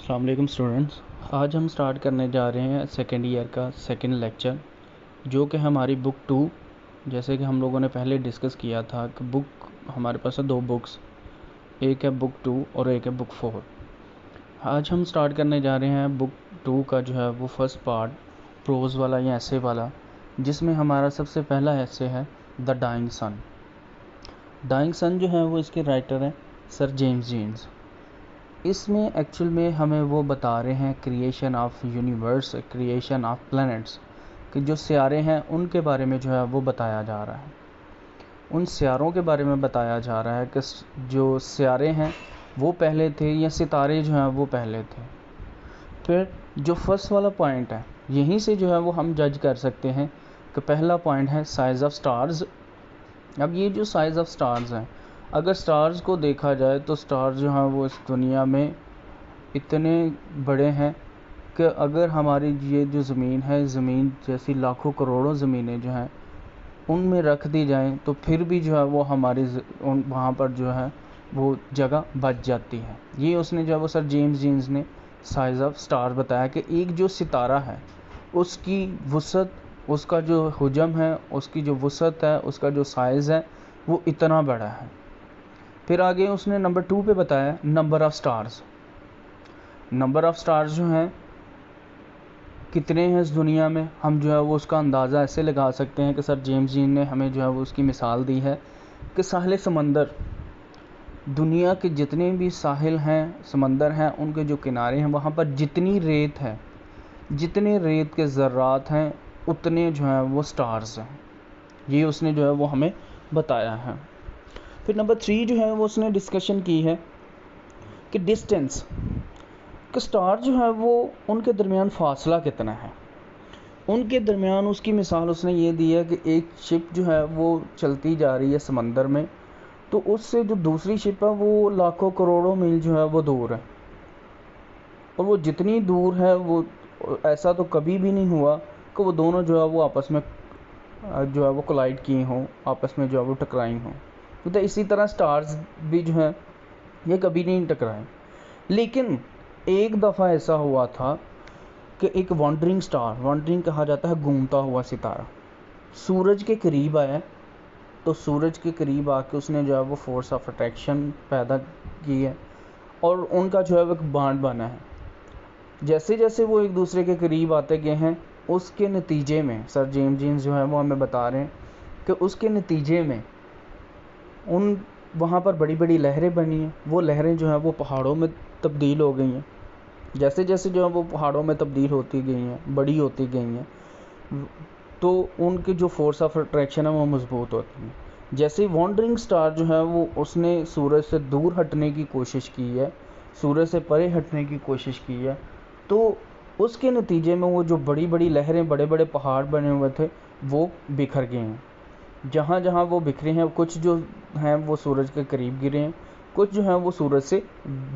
السلام علیکم اسٹوڈنٹس، آج ہم سٹارٹ کرنے جا رہے ہیں سیکنڈ ایئر کا سیکنڈ لیکچر، جو کہ ہماری بک 2، جیسے کہ ہم لوگوں نے پہلے ڈسکس کیا تھا کہ بک ہمارے پاس ہے 2 بکس، ایک ہے بک 2 اور ایک ہے بک 4۔ آج ہم سٹارٹ کرنے جا رہے ہیں بک 2 کا جو ہے وہ فرسٹ پارٹ، پروز والا یا ایسے والا، جس میں ہمارا سب سے پہلا ایسے ہے دا ڈائنگ سن۔ ڈائنگ سن جو ہے وہ اس کے رائٹر ہیں سر جیمز جینز۔ اس میں ایکچول میں ہمیں وہ بتا رہے ہیں creation of universe, creation of planets, کہ جو سیارے ہیں ان کے بارے میں جو ہے وہ بتایا جا رہا ہے، ان سیاروں کے بارے میں بتایا جا رہا ہے کہ جو سیارے ہیں وہ پہلے تھے یا ستارے جو ہیں وہ پہلے تھے۔ پھر جو فرسٹ والا پوائنٹ ہے، یہیں سے جو ہے وہ ہم جج کر سکتے ہیں کہ پہلا پوائنٹ ہے سائز آف سٹارز۔ اب یہ جو سائز آف سٹارز ہیں، اگر سٹارز کو دیکھا جائے تو سٹارز جو ہیں وہ اس دنیا میں اتنے بڑے ہیں کہ اگر ہماری یہ جو زمین ہے، زمین جیسی لاکھوں کروڑوں زمینیں جو ہیں ان میں رکھ دی جائیں تو پھر بھی جو ہے وہ ہماری وہاں پر جو ہے وہ جگہ بچ جاتی ہے۔ یہ اس نے جو ہے وہ سر جیمز جینز نے سائز آف سٹار بتایا کہ ایک جو ستارہ ہے اس کی وسعت، اس کا جو حجم ہے، اس کی جو وسعت ہے، اس کا جو سائز ہے وہ اتنا بڑا ہے۔ پھر آگے اس نے نمبر 2 پہ بتایا number of stars. Number of stars جو ہیں کتنے ہیں اس دنیا میں، ہم جو ہے وہ اس کا اندازہ ایسے لگا سکتے ہیں کہ سر جیمز جین نے ہمیں جو ہے وہ اس کی مثال دی ہے کہ ساحل سمندر، دنیا کے جتنے بھی ساحل ہیں، سمندر ہیں، ان کے جو کنارے ہیں وہاں پر جتنی ریت ہے، جتنے ریت کے ذرات ہیں اتنے جو ہیں وہ سٹارز ہیں۔ یہ اس نے جو ہے وہ ہمیں بتایا ہے۔ پھر نمبر 3 جو ہے وہ اس نے ڈسکشن کی ہے کہ ڈسٹینس، کہ سٹار جو ہے وہ ان کے درمیان فاصلہ کتنا ہے۔ ان کے درمیان اس کی مثال اس نے یہ دی ہے کہ ایک شپ جو ہے وہ چلتی جا رہی ہے سمندر میں، تو اس سے جو دوسری شپ ہے وہ لاکھوں کروڑوں میل جو ہے وہ دور ہے، اور وہ جتنی دور ہے وہ ایسا تو کبھی بھی نہیں ہوا کہ وہ دونوں جو ہے وہ آپس میں جو ہے وہ کولائڈ کی ہوں، آپس میں جو ہے وہ ٹکرائی ہوں۔ تو اسی طرح سٹارز بھی جو ہیں یہ کبھی نہیں ٹکرائیں۔ لیکن ایک دفعہ ایسا ہوا تھا کہ ایک وانڈرنگ سٹار، وانڈرنگ کہا جاتا ہے گھومتا ہوا ستارہ، سورج کے قریب آیا، تو سورج کے قریب آ کے اس نے جو ہے وہ فورس آف اٹریکشن پیدا کی ہے، اور ان کا جو ہے وہ ایک بانڈ بنا ہے۔ جیسے جیسے وہ ایک دوسرے کے قریب آتے گئے ہیں، اس کے نتیجے میں سر جیمز جینز جو ہے وہ ہمیں بتا رہے ہیں کہ اس کے نتیجے میں وہاں پر بڑی بڑی لہریں بنی ہیں، وہ لہریں جو ہیں وہ پہاڑوں میں تبدیل ہو گئی ہیں۔ جیسے جیسے جو ہے وہ پہاڑوں میں تبدیل ہوتی گئی ہیں، بڑی ہوتی گئی ہیں، تو ان کی جو فورس آف اٹریکشن ہے وہ مضبوط ہوتی ہیں۔ جیسے وانڈرنگ سٹار جو ہے وہ اس نے سورج سے دور ہٹنے کی کوشش کی ہے، سورج سے پرے ہٹنے کی کوشش کی ہے، تو اس کے نتیجے میں وہ جو بڑی بڑی لہریں، بڑے بڑے پہاڑ بنے ہوئے تھے وہ بکھر گئے ہیں۔ جہاں جہاں وہ بکھرے ہیں، کچھ جو ہیں وہ سورج کے قریب گرے ہیں، کچھ جو ہیں وہ سورج سے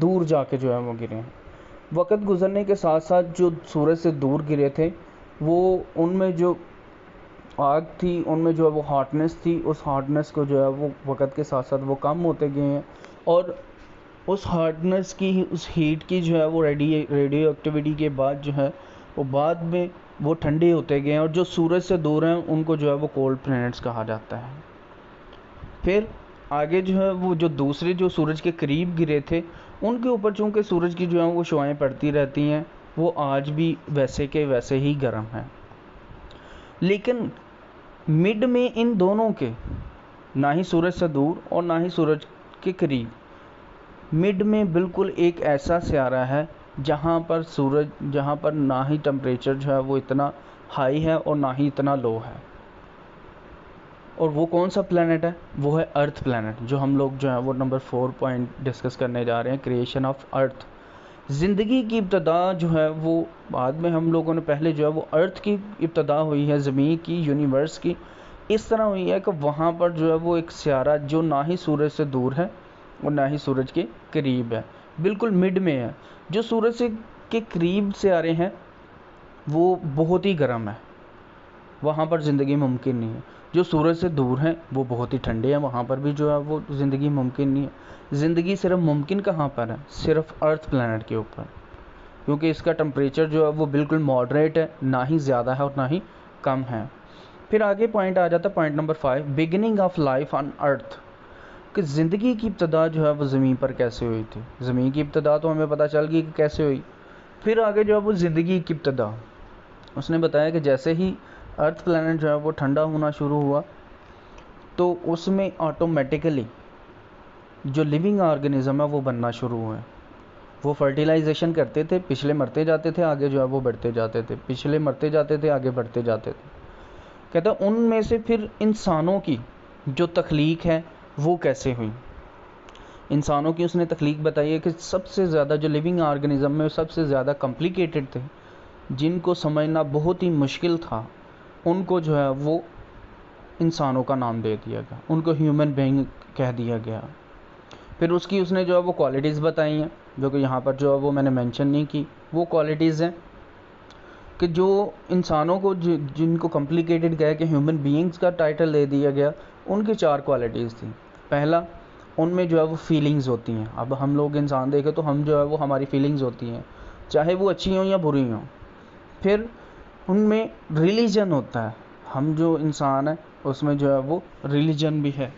دور جا کے جو ہے وہ گرے ہیں۔ وقت گزرنے کے ساتھ ساتھ جو سورج سے دور گرے تھے وہ ان میں جو آگ تھی، ان میں جو ہے وہ ہاٹنس تھی، اس ہاٹنس کو جو ہے وہ وقت کے ساتھ ساتھ وہ کم ہوتے گئے ہیں، اور اس ہاٹنس کی، اس ہیٹ کی جو ہے وہ ریڈیو ایکٹیویٹی کے بعد جو ہے وہ بعد میں وہ ٹھنڈے ہوتے گئے ہیں، اور جو سورج سے دور ہیں ان کو جو ہے وہ کولڈ پلینٹس کہا جاتا ہے۔ پھر آگے جو ہے وہ جو دوسرے جو سورج کے قریب گرے تھے ان کے اوپر چونکہ سورج کی جو ہے وہ شعاعیں پڑتی رہتی ہیں، وہ آج بھی ویسے کے ویسے ہی گرم ہیں۔ لیکن مڈ میں ان دونوں کے، نہ ہی سورج سے دور اور نہ ہی سورج کے قریب، مڈ میں بالکل ایک ایسا سیارہ ہے جہاں پر نہ ہی ٹمپریچر جو ہے وہ اتنا ہائی ہے اور نہ ہی اتنا لو ہے، اور وہ کون سا پلینٹ ہے؟ وہ ہے ارتھ پلینٹ، جو ہم لوگ جو ہے وہ نمبر 4 پوائنٹ ڈسکس کرنے جا رہے ہیں، کریشن آف ارتھ۔ زندگی کی ابتدا جو ہے وہ بعد میں ہم لوگوں نے پہلے جو ہے وہ ارتھ کی ابتدا ہوئی ہے، زمین کی، یونیورس کی، اس طرح ہوئی ہے کہ وہاں پر جو ہے وہ ایک سیارہ جو نہ ہی سورج سے دور ہے اور نہ ہی سورج کے قریب ہے، بالکل مڈ میں ہے۔ جو سورج سے کے قریب سیارے ہیں وہ بہت ہی گرم ہے، وہاں پر زندگی ممکن نہیں ہے۔ جو سورج سے دور ہیں وہ بہت ہی ٹھنڈے ہیں، وہاں پر بھی جو ہے وہ زندگی ممکن نہیں ہے۔ زندگی صرف ممکن کہاں پر ہے؟ صرف ارتھ پلینٹ کے اوپر۔ کیونکہ اس کا ٹمپریچر جو ہے وہ بالکل ماڈریٹ ہے، نہ ہی زیادہ ہے اور نہ ہی کم ہے۔ پھر آگے پوائنٹ آ جاتا ہے point number 5، beginning of life on earth, کہ زندگی کی ابتدا جو ہے وہ زمین پر کیسے ہوئی تھی۔ زمین کی ابتدا تو ہمیں پتہ چل گئی کہ کیسے ہوئی۔ پھر آگے جو ہے وہ زندگی کی ابتدا اس نے بتایا کہ جیسے ہی ارتھ پلانٹ جو ہے وہ ٹھنڈا ہونا شروع ہوا تو اس میں آٹومیٹیکلی جو لیونگ آرگنزم ہے وہ بننا شروع ہوئے۔ وہ فرٹیلائزیشن کرتے تھے، پچھلے مرتے جاتے تھے، آگے جو ہے وہ بڑھتے جاتے تھے، پچھلے مرتے جاتے تھے، آگے بڑھتے جاتے تھے۔ کہتا ہے ان میں سے پھر انسانوں کی جو تخلیق ہے وہ کیسے ہوئی۔ انسانوں کی اس نے تخلیق بتائی ہے کہ سب سے زیادہ جو لیونگ آرگنزم میں سب سے زیادہ کمپلیکیٹڈ تھے، جن کو سمجھنا بہت ہی مشکل تھا، ان کو جو ہے وہ انسانوں کا نام دے دیا گیا، ان کو ہیومن بینگ کہہ دیا گیا۔ پھر اس کی اس نے جو ہے وہ کوالٹیز بتائی ہیں، جو کہ یہاں پر جو ہے وہ میں نے مینشن نہیں کی۔ وہ کوالٹیز ہیں کہ جو انسانوں کو جن کو کمپلیکیٹڈ کہہ کے ہیومن بینگز کا ٹائٹل دے دیا گیا، ان کی 4 کوالٹیز تھیں۔ پہلا، ان میں جو ہے وہ فیلنگز ہوتی ہیں۔ اب ہم لوگ انسان دیکھیں تو ہم جو ہے وہ ہماری فیلنگز ہوتی ہیں، چاہے وہ اچھی ہوں یا بری ہوں۔ پھر ان میں ریلیجن ہوتا ہے، ہم جو انسان ہیں اس میں جو ہے وہ ریلیجن بھی ہے۔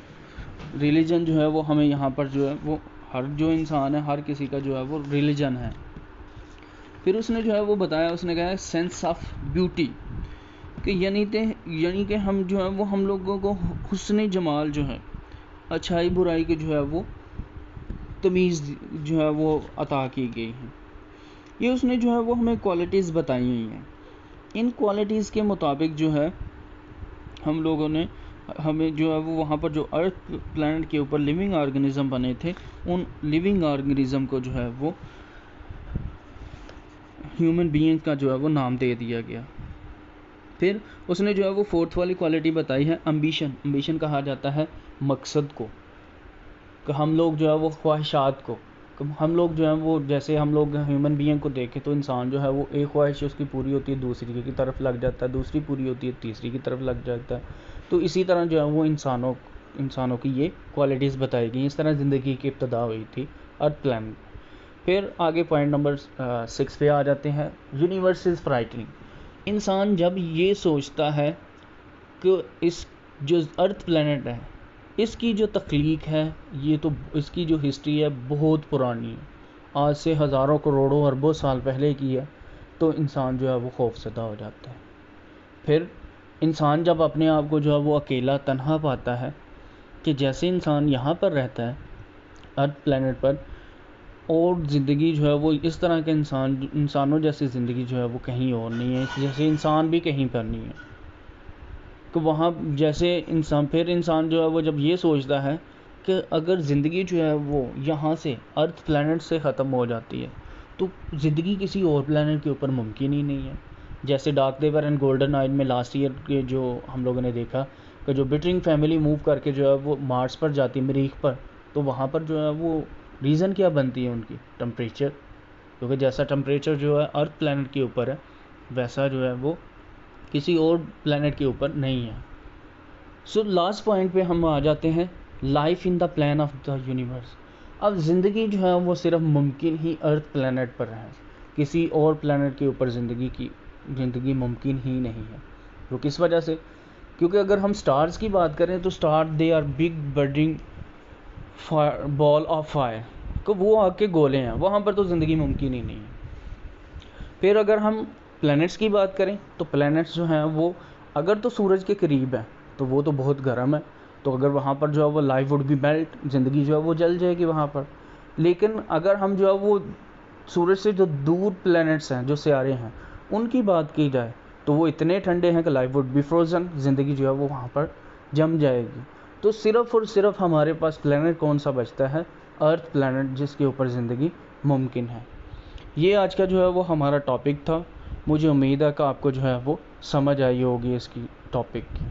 ریلیجن جو ہے وہ ہمیں یہاں پر جو ہے وہ ہر جو انسان ہے ہر کسی کا جو ہے وہ ریلیجن ہے۔ پھر اس نے جو ہے وہ بتایا، اس نے کہا سینس آف بیوٹی، کہ یعنی کہ ہم جو ہے وہ ہم لوگوں کو حسن جمال جو ہے، اچھائی برائی کے جو ہے وہ تمیز جو ہے وہ عطا کی گئی ہے۔ یہ اس نے جو ہے وہ ہمیں کوالٹیز بتائی ہوئی ہیں۔ ان کوالٹیز کے مطابق جو ہے ہم لوگوں نے ہمیں جو ہے وہ وہاں پر جو ارتھ پلانٹ کے اوپر لیونگ آرگنزم بنے تھے، ان لیونگ آرگنزم کو جو ہے وہ ہیومن بینگ کا جو ہے وہ نام دے دیا گیا۔ پھر اس نے جو ہے وہ 4تھ والی کوالٹی بتائی ہے امبیشن کہا جاتا ہے مقصد کو، کہ ہم لوگ جو ہے وہ خواہشات کو، ہم لوگ جو ہے وہ جیسے ہم لوگ ہیومن بینگ کو دیکھیں تو انسان جو ہے وہ ایک خواہش اس کی پوری ہوتی ہے، دوسری کی طرف لگ جاتا ہے، دوسری پوری ہوتی ہے، تیسری کی طرف لگ جاتا ہے۔ تو اسی طرح جو ہے وہ انسانوں کی یہ کوالٹیز بتائی گئی، اس طرح زندگی کی ابتدا ہوئی تھی ارتھ پلانٹ۔ پھر آگے پوائنٹ نمبر 6 پہ آ جاتے ہیں، یونیورس از فرائٹنگ۔ انسان جب یہ سوچتا ہے کہ اس جو ارتھ پلانٹ ہے اس کی جو تخلیق ہے، یہ تو اس کی جو ہسٹری ہے بہت پرانی ہے، آج سے ہزاروں کروڑوں اربوں سال پہلے کی ہے، تو انسان جو ہے وہ خوف زدہ ہو جاتا ہے۔ پھر انسان جب اپنے آپ کو جو ہے وہ اکیلا تنہا پاتا ہے، کہ جیسے انسان یہاں پر رہتا ہے ارتھ پلانٹ پر، اور زندگی جو ہے وہ اس طرح کے انسانوں جیسی زندگی جو ہے وہ کہیں اور نہیں ہے، جیسے انسان بھی کہیں پر نہیں ہے، کہ وہاں جیسے پھر انسان جو ہے وہ جب یہ سوچتا ہے کہ اگر زندگی جو ہے وہ یہاں سے ارتھ پلانٹ سے ختم ہو جاتی ہے تو زندگی کسی اور پلانٹ کے اوپر ممکن ہی نہیں ہے۔ جیسے dark liver and golden oil میں لاسٹ ایئر کے جو ہم لوگوں نے دیکھا کہ جو بٹرنگ فیملی موو کر کے جو ہے وہ مارس پر جاتی ہے، مریخ پر، تو وہاں پر جو ہے وہ ریزن کیا بنتی ہے ان کی ٹمپریچر، کیونکہ جیسا ٹمپریچر جو ہے ارتھ پلانٹ کے اوپر ہے ویسا جو ہے وہ کسی اور پلانٹ کے اوپر نہیں ہے۔ سو لاسٹ پوائنٹ پہ ہم آ جاتے ہیں، life in the plan of the universe. اب زندگی جو ہے وہ صرف ممکن ہی ارتھ پلانٹ پر ہے، کسی اور پلانٹ کے اوپر زندگی ممکن ہی نہیں ہے۔ وہ کس وجہ سے؟ کیونکہ اگر ہم سٹارز کی بات کریں تو star they are big burning ball of fire, کہ وہ آگ کے گولے ہیں، وہاں پر تو زندگی ممکن ہی نہیں ہے۔ پھر اگر ہم پلانٹس کی بات کریں تو پلانٹس جو ہیں وہ اگر تو سورج کے قریب ہیں تو وہ تو بہت گرم ہے، تو اگر وہاں پر جو ہے وہ لائف وڈ بی میلٹ، زندگی جو ہے وہ جل جائے گی وہاں پر۔ لیکن اگر ہم جو ہے وہ سورج سے جو دور پلانٹس ہیں، جو سیارے ہیں، ان کی بات کی جائے تو وہ اتنے ٹھنڈے ہیں کہ لائف وڈ بی فروزن، زندگی جو ہے وہ وہاں پر جم جائے گی۔ تو صرف اور صرف ہمارے پاس پلانٹ کون سا بچتا ہے؟ ارتھ پلانٹ، جس کے اوپر زندگی ممکن ہے۔ یہ آج کا جو ہے وہ ہمارا ٹاپک تھا۔ مجھے امید ہے کہ آپ کو جو ہے وہ سمجھ آئی ہوگی اس کی ٹاپک کی۔